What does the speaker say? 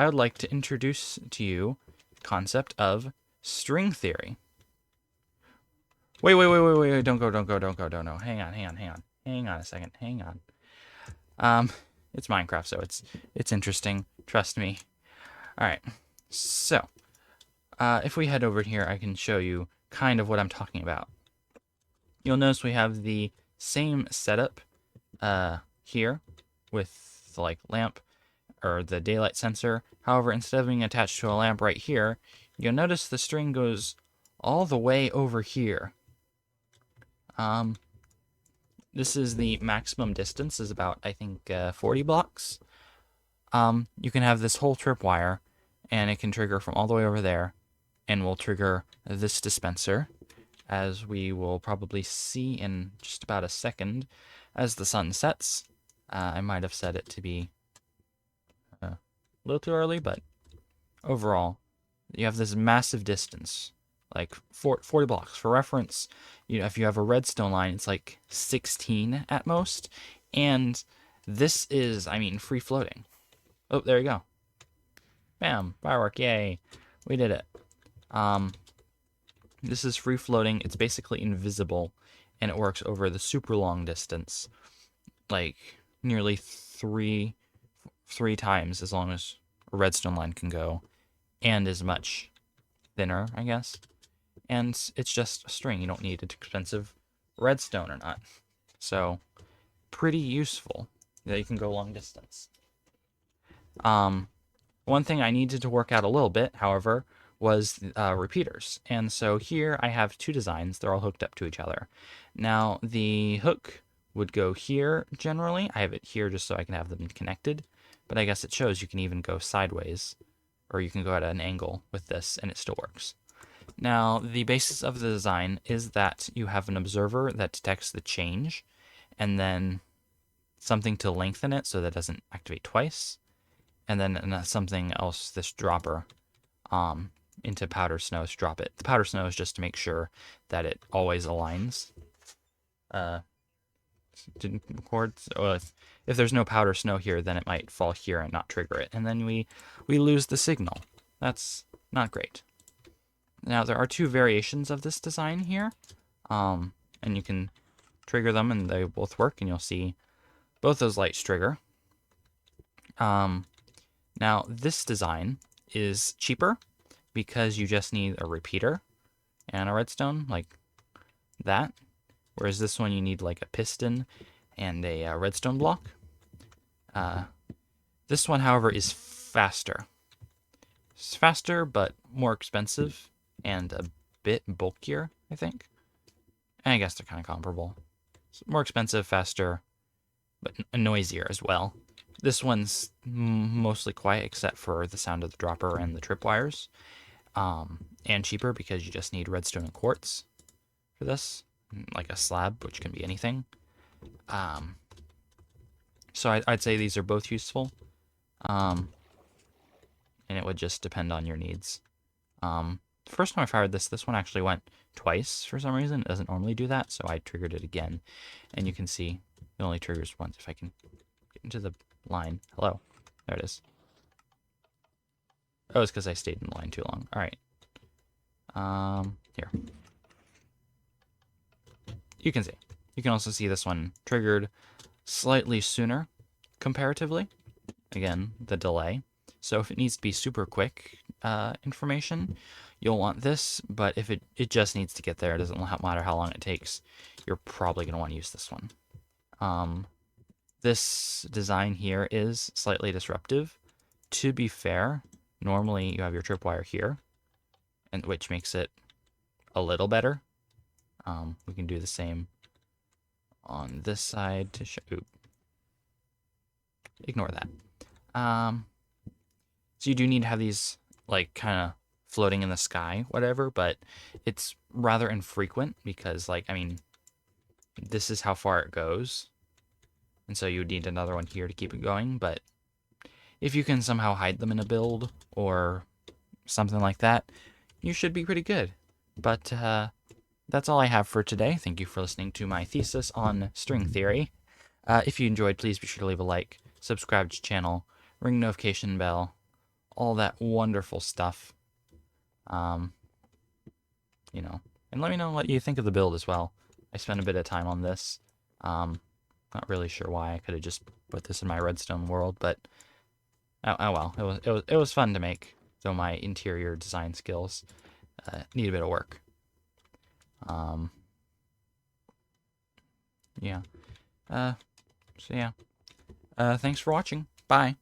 I would like to introduce to you the concept of string theory. Wait, don't go, don't go. Hang on a second, hang on. Um, it's Minecraft, so it's interesting, trust me. Alright, so, if we head over here, I can show you kind of what I'm talking about. You'll notice we have the same setup, here, with the, lamp, or the daylight sensor. However, instead of being attached to a lamp right here, you'll notice the string goes all the way over here. This is the maximum distance, is about, I think, 40 blocks. You can have this whole tripwire, and it can trigger from all the way over there, and will trigger this dispenser, as we will probably see in just about a second as the sun sets. I might have set it to be a little too early, but overall, you have this massive distance, like 40 blocks. For reference, if you have a redstone line, it's like 16 at most, and this is, free floating. Oh, there you go. Bam, firework, yay. We did it. This is free floating. It's basically invisible, and it works over the super long distance, like nearly three times as long as a redstone line can go, and is much thinner, I guess. And it's just a string. You don't need an expensive redstone or not. So, pretty useful that you can go long distance. One thing I needed to work out a little bit, however, was repeaters. And so here I have two designs. They're all hooked up to each other. Now, the hook would go here generally. I have it here just so I can have them connected. But I guess it shows you can even go sideways, or you can go at an angle with this, and it still works. Now, the basis of the design is that you have an observer that detects the change, and then something to lengthen it so that it doesn't activate twice, and then something else, this dropper, into powder snow to drop it. The powder snow is just to make sure that it always aligns. Didn't record. So if there's no powder snow here, then it might fall here and not trigger it, and then we lose the signal. That's not great. Now, there are two variations of this design here, and you can trigger them, and they both work, and you'll see both those lights trigger. Now, this design is cheaper because you just need a repeater and a redstone, like that, whereas this one you need like a piston and a redstone block. This one, however, is faster. It's faster, but more expensive, and a bit bulkier, I think. And I guess they're kind of comparable. It's more expensive, faster, but noisier as well. This one's mostly quiet, except for the sound of the dropper and the tripwires. And cheaper because you just need redstone and quartz for this, like a slab, which can be anything. So I'd say these are both useful. And it would just depend on your needs. The first time I fired this one actually went twice for some reason. It doesn't normally do that, so I triggered it again. And you can see it only triggers once. If I can get into the line. Hello. There it is. Oh, it's because I stayed in the line too long. All right. Here. You can see. You can also see this one triggered slightly sooner, comparatively. Again, the delay. So if it needs to be super quick information, you'll want this, but if it just needs to get there, it doesn't matter how long it takes, you're probably going to want to use this one. This design here is slightly disruptive. To be fair, normally you have your tripwire here, and which makes it a little better. We can do the same on this side to show. Oop. Ignore that. So you do need to have these like kind of floating in the sky, whatever, but it's rather infrequent because this is how far it goes. And so you would need another one here to keep it going, but if you can somehow hide them in a build or something like that, you should be pretty good. But that's all I have for today. Thank you for listening to my thesis on string theory. If you enjoyed, please be sure to leave a like, subscribe to the channel, ring the notification bell, all that wonderful stuff. You know, and let me know what you think of the build as well. I spent a bit of time on this. Not really sure why. I could have just put this in my redstone world, but oh well. It was fun to make. So my interior design skills need a bit of work. Yeah. So yeah. Thanks for watching. Bye.